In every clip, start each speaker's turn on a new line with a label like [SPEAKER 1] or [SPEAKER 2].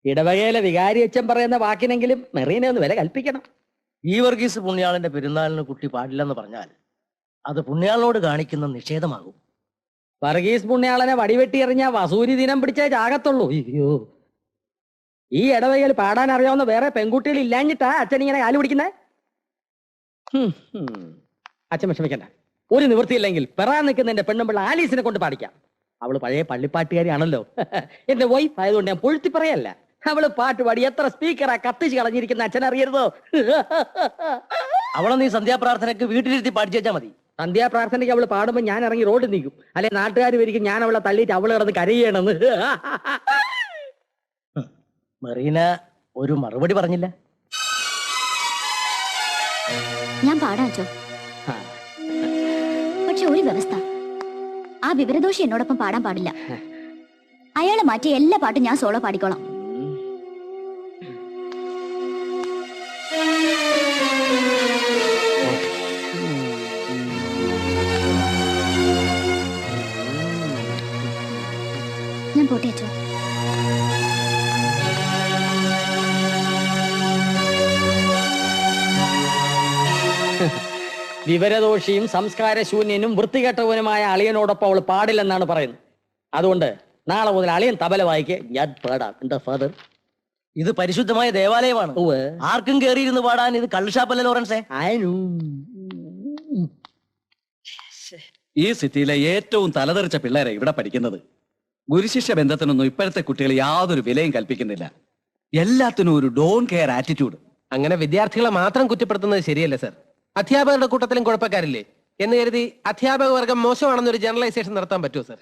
[SPEAKER 1] ഇടവകയിലെ വികാരി അച്ഛൻ പറയുന്ന വാക്കിനെങ്കിലും മെറീനെ ഒന്ന് വില കൽപ്പിക്കണം.
[SPEAKER 2] ഈ വർഗീസ് പുണ്യാളന്റെ പെരുന്നാളിന് കുട്ടി പാടില്ലെന്ന് പറഞ്ഞാൽ അത് പുണ്യാളനോട് കാണിക്കുന്ന നിഷേധമാകും.
[SPEAKER 1] വർഗീസ് പുണ്യാളനെ വടിവെട്ടി എറിഞ്ഞ വസൂരി ദിനം പിടിച്ചേ ചാകത്തുള്ളൂ. അയ്യോ, ഈ ഇടവകയിൽ പാടാൻ അറിയാവുന്ന വേറെ പെൺകുട്ടികൾ ഇല്ലാഞ്ഞിട്ടാ അച്ഛൻ ഇങ്ങനെ കാല് പിടിക്കുന്നേ. അച്ഛൻ വിഷമിക്കണ്ട. ഒരു നിവൃത്തിയില്ലെങ്കിൽ പെറാൻ നിൽക്കുന്നതിന്റെ പെണ്ണുമ്പിള്ള ആലീസിനെ കൊണ്ട് പാടിക്കാം. അവള് പഴയ പള്ളിപ്പാട്ടുകാരിയാണല്ലോ. എന്റെ വൈഫ് ആയതുകൊണ്ട് ഞാൻ പൊഴുത്തി പറയല്ല. അവള് പാട്ട് പാടി എത്ര സ്പീക്കറാ കത്തിച്ച് കളഞ്ഞിരിക്കുന്ന അച്ഛൻ അറിയരുതോ?
[SPEAKER 2] അവളെ നീ സന്ധ്യാപ്രാർത്ഥനയ്ക്ക് വീട്ടിലിരുത്തി പാടിച്ചാ മതി.
[SPEAKER 1] സന്ധ്യാപ്രാർത്ഥനയ്ക്ക് അവള് പാടുമ്പോ ഞാൻ ഇറങ്ങി റോഡിൽ നിൽക്കും. അല്ലെ നാട്ടുകാർ വരിക്കും ഞാൻ അവളെ തള്ളിയിട്ട് അവള് കിടന്ന് കരയണമെന്ന്.
[SPEAKER 2] മെറീന ഒരു മറുപടി പറഞ്ഞില്ല.
[SPEAKER 3] ഞാൻ പാടാച്ചോ, പക്ഷെ ഒരു വ്യവസ്ഥ. ആ വിവരദോഷി എന്നോടൊപ്പം പാടാൻ പാടില്ല. അയാളെ മാറ്റി എല്ലാ പാട്ടും ഞാൻ സോളോ പാടിക്കോളാം. ഞാൻ പോട്ടെ അച്ചോ.
[SPEAKER 1] വിവരദോഷിയും സംസ്കാരശൂന്യനും വൃത്തികെട്ടവനുമായ അളിയനോടൊപ്പം അവൾ പാടില്ലെന്നാണ് പറയുന്നത്. അതുകൊണ്ട് നാളെ മുതൽ അളിയൻ തബല വായിക്ക്, ഞാൻ പാടാം. എന്താ ഫാദർ?
[SPEAKER 2] ഇത് പരിശുദ്ധമായ ദേവാലയമാണ്. ആർക്കും കയറിയിരുന്ന് പാടാൻ ഇത് കള്ളുഷാപ്പല്ല ലോറൻസേ.
[SPEAKER 4] ഈ സിറ്റിയിലെ ഏറ്റവും തലതെറിച്ച പിള്ളേരെ ഇവിടെ പഠിക്കുന്നത്. ഗുരുശിഷ്യ ബന്ധത്തിനൊന്നും ഇപ്പോഴത്തെ കുട്ടികൾ യാതൊരു വിലയും കൽപ്പിക്കുന്നില്ല. എല്ലാത്തിനും ഒരു ഡോൺ കെയർ ആറ്റിറ്റ്യൂഡ്.
[SPEAKER 5] അങ്ങനെ വിദ്യാർത്ഥികളെ മാത്രം കുറ്റപ്പെടുത്തുന്നത് ശരിയല്ല സർ. അധ്യാപകരുടെ കൂട്ടത്തിലും കുഴപ്പക്കാരില്ലേ എന്ന് കരുതി അധ്യാപക വർഗം മോശമാണെന്നൊരു ജനറലൈസേഷൻ നടത്താൻ പറ്റുമോ സർ?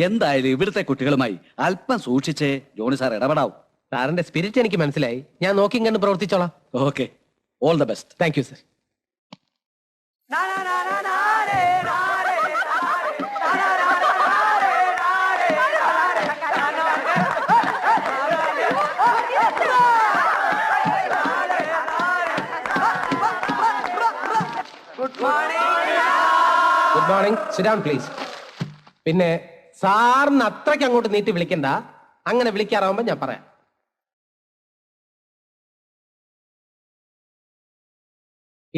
[SPEAKER 4] എന്തായാലും ഇവിടുത്തെ കുട്ടികളുമായി അല്പം സൂക്ഷിച്ചേ ജോണി സാർ ഇടപെടാവും.
[SPEAKER 5] സാറിന്റെ സ്പിരിറ്റ് എനിക്ക് മനസ്സിലായി. ഞാൻ നോക്കി കണ്ട് പ്രവർത്തിച്ചോളാം.
[SPEAKER 4] Okay, all the best.
[SPEAKER 5] Thank you sir. Good morning. Sit down please. പിന്നെ സാറിന് അത്രയ്ക്ക് അങ്ങോട്ട് നീട്ടി വിളിക്കണ്ട. അങ്ങനെ വിളിക്കാറാവുമ്പോ ഞാൻ പറയാം.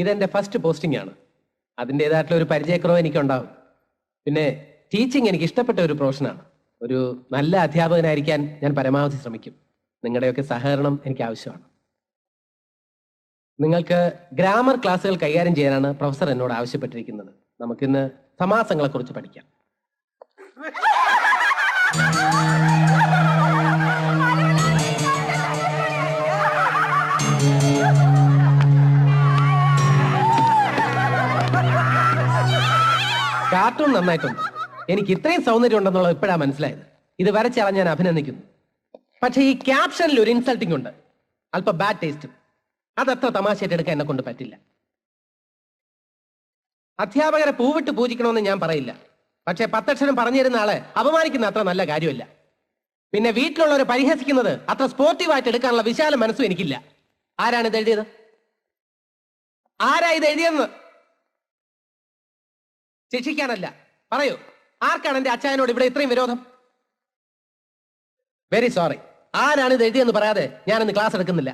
[SPEAKER 5] ഇതെന്റെ ഫസ്റ്റ് പോസ്റ്റിംഗ് ആണ്. അതിൻ്റെതായിട്ടുള്ള ഒരു പരിചയക്കുറവ് എനിക്കുണ്ടാവും. പിന്നെ ടീച്ചിങ് എനിക്ക് ഇഷ്ടപ്പെട്ട ഒരു പ്രൊഫഷനാണ്. ഒരു നല്ല അധ്യാപകനായിരിക്കാൻ ഞാൻ പരമാവധി ശ്രമിക്കും. നിങ്ങളുടെയൊക്കെ സഹകരണം എനിക്ക് ആവശ്യമാണ്. നിങ്ങൾക്ക് ഗ്രാമർ ക്ലാസ്സുകൾ കൈകാര്യം ചെയ്യാനാണ് പ്രൊഫസർ എന്നോട് ആവശ്യപ്പെട്ടിരിക്കുന്നത്. നമുക്കിന്ന് സമാസങ്ങളെ കുറിച്ച് പഠിക്കാം. കാർട്ടൂൺ നന്നായിട്ടുണ്ട്. എനിക്ക് ഇത്രയും സൗന്ദര്യം ഉണ്ടെന്നുള്ളത് ഇപ്പോഴാണ് മനസ്സിലായത്. ഇത് വരച്ചാൽ ഞാൻ അഭിനന്ദിക്കുന്നു. പക്ഷേ ഈ ക്യാപ്ഷനിൽ ഒരു ഇൻസൾട്ടിംഗ് ഉണ്ട്, അല്പം ബാഡ് ടേസ്റ്റ്. അതത്ര തമാശയായിട്ട് എടുക്കാൻ എന്നെ കൊണ്ട് പറ്റില്ല. അധ്യാപകരെ പൂവിട്ട് പൂജിക്കണമെന്ന് ഞാൻ പറയില്ല. പക്ഷെ 10 അക്ഷരം പറഞ്ഞു തരുന്ന ആളെ അപമാനിക്കുന്ന അത്ര നല്ല കാര്യമല്ല. പിന്നെ വീട്ടിലുള്ളവരെ പരിഹസിക്കുന്നത് അത്ര സ്പോർട്ടീവായിട്ട് എടുക്കാനുള്ള വിശാല മനസ്സും എനിക്കില്ല. ആരാണ് ഇത് എഴുതിയത്? ആരാ ഇത് എഴുതിയെന്ന്? ശിക്ഷിക്കാനല്ല, പറയൂ. ആർക്കാണ് എന്റെ അച്ചായനോട് ഇവിടെ ഇത്രയും വിരോധം? Very sorry. ആരാണ് ഇത് എഴുതിയെന്ന് പറയാതെ ഞാനിന്ന് ക്ലാസ് എടുക്കുന്നില്ല.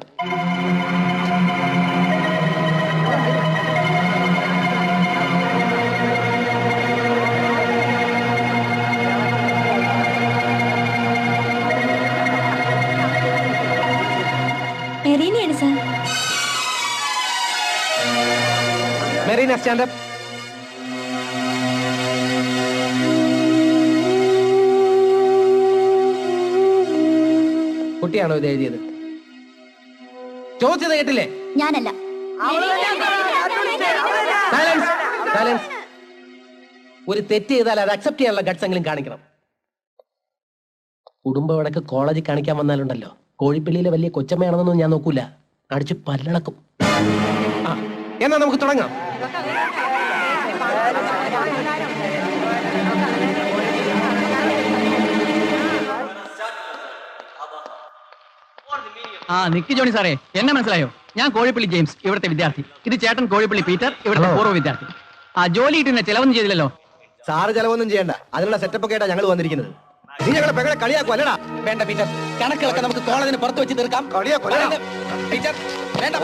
[SPEAKER 3] മെറീനയാണ് സാർ.
[SPEAKER 5] Merina, stand up. കുട്ടിയാണോ ഇത് എഴുതിയത്? ചോദിച്ചത് കേട്ടില്ലേ?
[SPEAKER 3] ഞാനല്ല.
[SPEAKER 5] Silence, silence. ഒരു തെറ്റ് ചെയ്താൽ അത് അക്സെപ്റ്റ് ചെയ്യാനുള്ള ഗട്ട്സ് എങ്കിലും കാണിക്കണം. കുടുംബ വഴക്ക് കോളേജിൽ കാണിക്കാൻ വന്നാലുണ്ടല്ലോ, കോഴിപ്പള്ളിയിലെ വലിയ കൊച്ചമ്മയാണെന്നൊന്നും ഞാൻ നോക്കൂല. അടിച്ച് പല്ലടക്കും. ആ, എന്നാ നമുക്ക് തുടങ്ങാം.
[SPEAKER 6] നിക്ക് ജോണി സാറേ, എന്നെ മനസ്സിലായോ? ഞാൻ കോഴിപ്പള്ളി ജെയിംസ്, ഇവിടുത്തെ വിദ്യാർത്ഥി. ഇത് ചേട്ടൻ കോഴിപ്പള്ളി പീറ്റർ, ഇവിടുത്തെ പൂർവ്വ വിദ്യാർത്ഥി. ചിലവൊന്നും ചെയ്തില്ലല്ലോ.
[SPEAKER 7] സാറ് ചെലവൊന്നും ചെയ്യണ്ട, അതിനുള്ള സെറ്റപ്പ് ഒക്കെ ആയിട്ടാ ഞങ്ങൾ വന്നിരിക്കുന്നത്. നീ ഞങ്ങളെ പെങ്ങളെ കളിയാക്കും അല്ലടാ.
[SPEAKER 1] വേണ്ട പീറ്റർ, കണക്കിലൊക്കെ നമുക്ക് കോളേജിന് പുറത്ത് വെച്ച് തീർക്കാം.
[SPEAKER 7] കളിയാക്കും അല്ലടാ.
[SPEAKER 1] പീറ്റർ വേണ്ട.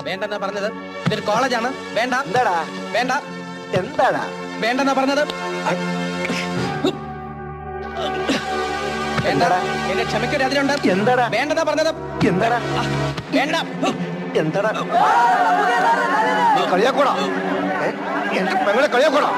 [SPEAKER 1] വേണ്ടെന്നാ പറഞ്ഞത്. ഇതൊരു കോളേജാണ്. വേണ്ട.
[SPEAKER 7] എന്താടാ
[SPEAKER 1] വേണ്ട.
[SPEAKER 7] എന്താടാ
[SPEAKER 1] വേണ്ടെന്നാ പറഞ്ഞത്.
[SPEAKER 7] എന്താടാ
[SPEAKER 1] എന്റെ ക്ഷമയ്ക്കൊരു അതിലുണ്ട്.
[SPEAKER 7] എന്താടാ
[SPEAKER 1] വേണ്ടെന്നാ പറഞ്ഞത്.
[SPEAKER 7] എന്താടാ
[SPEAKER 1] വേണ്ട.
[SPEAKER 7] എന്താടാ നീ കളിയാക്കോടാ. എന്റെ പെങ്ങളെ കളിയാക്കോടാ.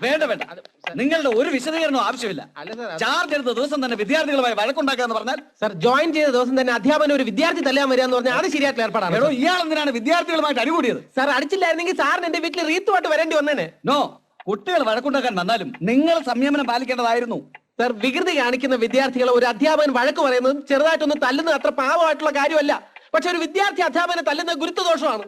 [SPEAKER 4] വേണ്ട വേണ്ട, നിങ്ങളുടെ ഒരു വിശദീകരണവും ആവശ്യമില്ല. ചാർജ് എടുത്ത ദിവസം തന്നെ വിദ്യാർത്ഥികളുമായി വഴക്കുണ്ടാക്കാന്ന് പറഞ്ഞാൽ
[SPEAKER 5] സർ, ജോയിൻ ചെയ്ത ദിവസം തന്നെ അധ്യാപകൻ ഒരു വിദ്യാർത്ഥി തല്ലാൻ വരിക എന്ന് പറഞ്ഞാൽ അത് ശരിയായിട്ടുള്ള ഏർപ്പാടാണ്.
[SPEAKER 4] എടോ, ഇയാൾ എന്തിനാണ് വിദ്യാർത്ഥികളുമായിട്ട് അടികൂടിയത്?
[SPEAKER 5] സാർ, അടിച്ചില്ലായിരുന്നെങ്കിൽ സാറിന് എന്റെ വീട്ടിൽ റീത്തുമായിട്ട് വരേണ്ടി വന്നേനെ.
[SPEAKER 4] നോ, കുട്ടികൾ വഴക്കുണ്ടാക്കാൻ വന്നാലും നിങ്ങൾ സംയമനം പാലിക്കേണ്ടതായിരുന്നു.
[SPEAKER 5] സാർ, വികൃതി കാണിക്കുന്ന വിദ്യാർത്ഥികളെ ഒരു അധ്യാപകൻ വഴക്ക് പറയുന്നത് ചെറുതായിട്ടൊന്ന് തല്ലുന്നത് അത്ര പാവമായിട്ടുള്ള കാര്യമല്ല. പക്ഷെ ഒരു വിദ്യാർത്ഥി അധ്യാപകനെ തല്ലുന്നത് ഗുരുത്വദോഷമാണ്.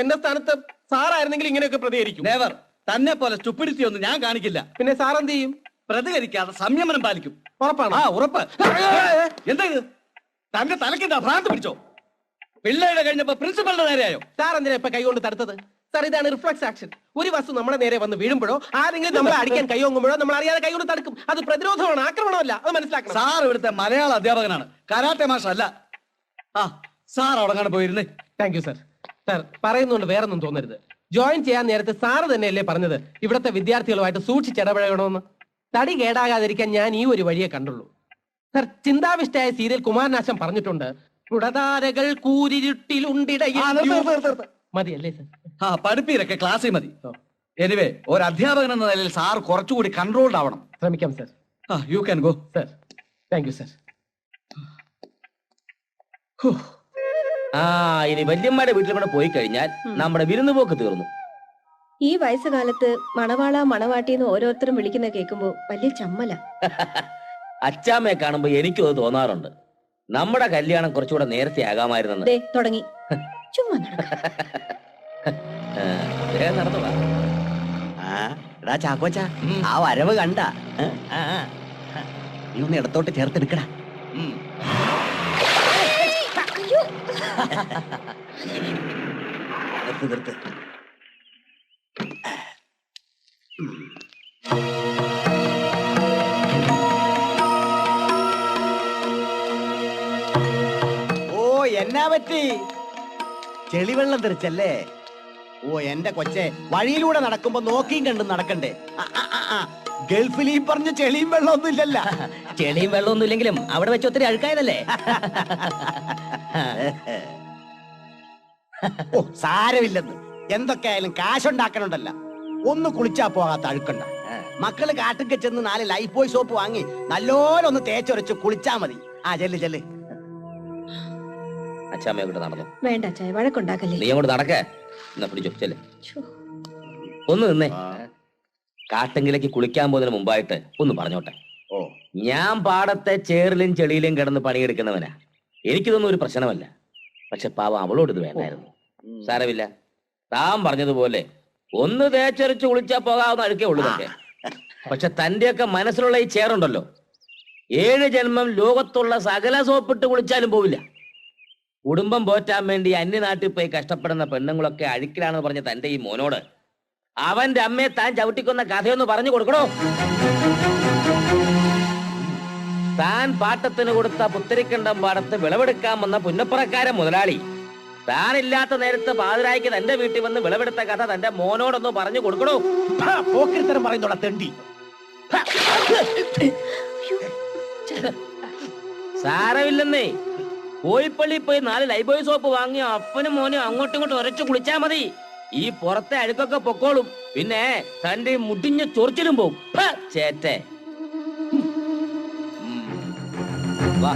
[SPEAKER 5] എന്റെ സ്ഥാനത്ത് സാറായിരുന്നെങ്കിൽ ഇങ്ങനെയൊക്കെ പ്രതികരിക്കും.
[SPEAKER 4] നെവർ. തന്നെ പോലെ സ്റ്റുപ്പിഡിറ്റി ഒന്നും ഞാൻ കാണിക്കില്ല.
[SPEAKER 5] പിന്നെ സാർ എന്ത് ചെയ്യും?
[SPEAKER 4] പ്രതികരിക്കാതെ സംയമനം പാലിക്കും.
[SPEAKER 5] ഉറപ്പാണ്?
[SPEAKER 4] ആ, ഉറപ്പ്. എന്താ ഇത്? തന്റെ തലക്കെന്താ ഭ്രാന്ത് പിടിച്ചോ? പിള്ളേരുടെ കഴിഞ്ഞപ്പോ പ്രിൻസിപ്പലിന്റെ നേരെയായോ?
[SPEAKER 5] സാർ എന്തിനാ ഇപ്പൊ കൈകൊണ്ട് തടുത്തത്? സാർ, ഇതാണ് റിഫ്ലക്സ് ആക്ഷൻ. ഒരു വസ്തു നമ്മുടെ നേരെ വന്ന് വീഴുമ്പോഴോ ആരെങ്കിലും നമ്മളെ അടിക്കാൻ കൈയോങ്ങുമ്പോഴോ നമ്മൾ അറിയാതെ കൈകൊണ്ട് തടുക്കും. അത് പ്രതിരോധമാണ്, ആക്രമണമല്ല. അത് മനസ്സിലാക്കണം.
[SPEAKER 4] സാർ ഇവിടുത്തെ മലയാള അധ്യാപകനാണ്, കരാട്ടെ മാഷ് അല്ല. ആ, സാർ അവിടെ പോയിരുന്നേ.
[SPEAKER 5] Thank you sir. സാർ, പറയുന്നുണ്ട് വേറൊന്നും തോന്നരുത്. ജോയിൻ ചെയ്യാൻ നേരത്തെ സാറ് തന്നെയല്ലേ പറഞ്ഞത് ഇവിടുത്തെ വിദ്യാർത്ഥികളുമായിട്ട് സൂക്ഷിച്ചിടപഴകണമെന്ന്? തടി കേടാകാതിരിക്കാൻ ഞാൻ ഈ ഒരു വഴിയെ കണ്ടുള്ളൂ. സാർ, ചിന്താവിഷ്ടയായ സീരിയൽ കുമാരനാശം പറഞ്ഞിട്ടുണ്ട്, കുടതാരകൾ കൂരിരുട്ടിലുണ്ടിടയിൽ. മതിയല്ലേ സാർ?
[SPEAKER 4] ആ, പഠിപ്പീരൊക്കെ ക്ലാസ്സിൽ മതി. എനിവേ, ഒരു അധ്യാപകൻ എന്ന നിലയിൽ സാർ കുറച്ചുകൂടി കൺട്രോൾഡ് ആവണം.
[SPEAKER 5] ശ്രമിക്കാം sir.
[SPEAKER 4] You can go.
[SPEAKER 5] Sir, thank you sir.
[SPEAKER 1] ഇനി വല്യമ്മയുടെ വീട്ടിൽ കൂടെ പോയി കഴിഞ്ഞാൽ നമ്മുടെ വിരുന്ന് പോക്ക് തീർന്നു.
[SPEAKER 8] ഈ വയസ്സുകാലത്ത് മണവാള മണവാട്ടിന്ന് ഓരോരുത്തരും വിളിക്കുന്ന കേൾക്കുമ്പോ വലിയ ചമ്മല.
[SPEAKER 1] അച്ചാമ്മയെ കാണുമ്പോ എനിക്കും അത് തോന്നാറുണ്ട്. നമ്മുടെ കല്യാണം കുറച്ചുകൂടെ നേരത്തെ ആകാമായിരുന്നെന്ന്.
[SPEAKER 8] ദേ തുടങ്ങി. ചുമ്മാ
[SPEAKER 1] നടന്നതാ.
[SPEAKER 7] എടാ ചാക്കോച്ച, ആ വരവ് കണ്ട നീ ഒന്ന് ഇടത്തോട്ട് ചേർത്തെടുക്കടാ. നിർത്ത്. ഓ, എന്നാ പറ്റി? ചെളിവെള്ളം തെറിച്ചല്ലേ? ഓ, എന്റെ കൊച്ചെ, വഴിയിലൂടെ നടക്കുമ്പോ നോക്കിയും കണ്ടും നടക്കണ്ടേ? ഗൾഫിൽ ഈ പറഞ്ഞ ചെളിയും വെള്ളമൊന്നും ഇല്ലല്ല.
[SPEAKER 1] ചെളിയും വെള്ളമൊന്നും ഇല്ലെങ്കിലും അവിടെ വെച്ച് ഒത്തിരി അഴുക്കായതല്ലേ.
[SPEAKER 7] ഓ, സാരമില്ലെന്ന്. എന്തൊക്കെയായാലും കാശുണ്ടാക്കണുണ്ടല്ല. ഒന്ന് കുളിച്ചാ പോകാത്ത അഴുക്കണ്ട. മക്കള് കാട്ടിക്ക് ചെന്ന് 4 ലൈഫ് ബോയ് സോപ്പ് വാങ്ങി നല്ലോണം ഒന്ന് തേച്ചൊരച്ച് കുളിച്ചാ മതി. ആ, ചെല്ല്.
[SPEAKER 1] അച്ഛാമ്മയെ കൂടെ നടന്നു.
[SPEAKER 8] വേണ്ട ചായ, വഴക്കുണ്ടാക്കല്ലേ.
[SPEAKER 1] നീ അങ്ങോട്ട് നടക്കേ. എന്നാ പിടിച്ചോ, ചെല്ലേ. ഒന്ന് നിന്നേ. കാട്ടെങ്കിലേക്ക് കുളിക്കാൻ പോകുന്നതിന് മുമ്പായിട്ട് ഒന്ന് പറഞ്ഞോട്ടെ.
[SPEAKER 7] ഓ,
[SPEAKER 1] ഞാൻ പാടത്തെ ചേറിലും ചെളിയിലും കിടന്ന് പണിയെടുക്കുന്നവനാ. എനിക്കിതൊന്നും ഒരു പ്രശ്നമല്ല. പക്ഷെ പാവം അവളോട് ഇത് വേണ്ടായിരുന്നു. സാരമില്ല, താൻ പറഞ്ഞതുപോലെ ഒന്ന് തേച്ചരച്ച് കുളിച്ചാ പോകാവുന്ന അഴുക്കേ ഉള്ളതൊക്കെ. പക്ഷെ തന്റെയൊക്കെ മനസ്സിലുള്ള ഈ ചേറുണ്ടല്ലോ, 7 ജന്മം ലോകത്തുള്ള സകല സോപ്പിട്ട് കുളിച്ചാലും പോവില്ല. കുടുംബം പോറ്റാൻ വേണ്ടി അന്യനാട്ടിൽ പോയി കഷ്ടപ്പെടുന്ന പെണ്ണുങ്ങളൊക്കെ അഴുക്കിലാണെന്ന് പറഞ്ഞ തന്റെ ഈ മോനോട് അവന്റെ അമ്മയെ താൻ ചവിട്ടിക്കൊന്ന കഥയൊന്ന് പറഞ്ഞു കൊടുക്കണോ? താൻ പാട്ടത്തിന് കൊടുത്ത പുത്തരിക്കണ്ടം പാടത്ത് വിളവെടുക്കാൻ വന്ന പുന്നപ്പുറക്കാരൻ മുതലാളി താനില്ലാത്ത നേരത്തെ പാതിരായിക്ക് തന്റെ വീട്ടിൽ വന്ന് വിളവെടുത്ത കഥ തന്റെ മോനോടൊന്ന് പറഞ്ഞു കൊടുക്കണോ?
[SPEAKER 7] പോക്കിരിത്തരം പറയുന്നുള്ള തെണ്ടി.
[SPEAKER 1] സാരമില്ലെന്നേ, കോഴിപ്പള്ളി പോയി 4 ലൈബോയ് സോപ്പ് വാങ്ങി അപ്പനും മോനും അങ്ങോട്ടും ഇങ്ങോട്ടും ഉരച്ചു കുളിച്ചാ മതി. ഈ പുറത്തെ അഴുക്കൊക്കെ പൊക്കോളും. പിന്നെ തന്റെ മുടിഞ്ഞ ചൊറിച്ചിലും പോവും. ചേറ്റെ വാ.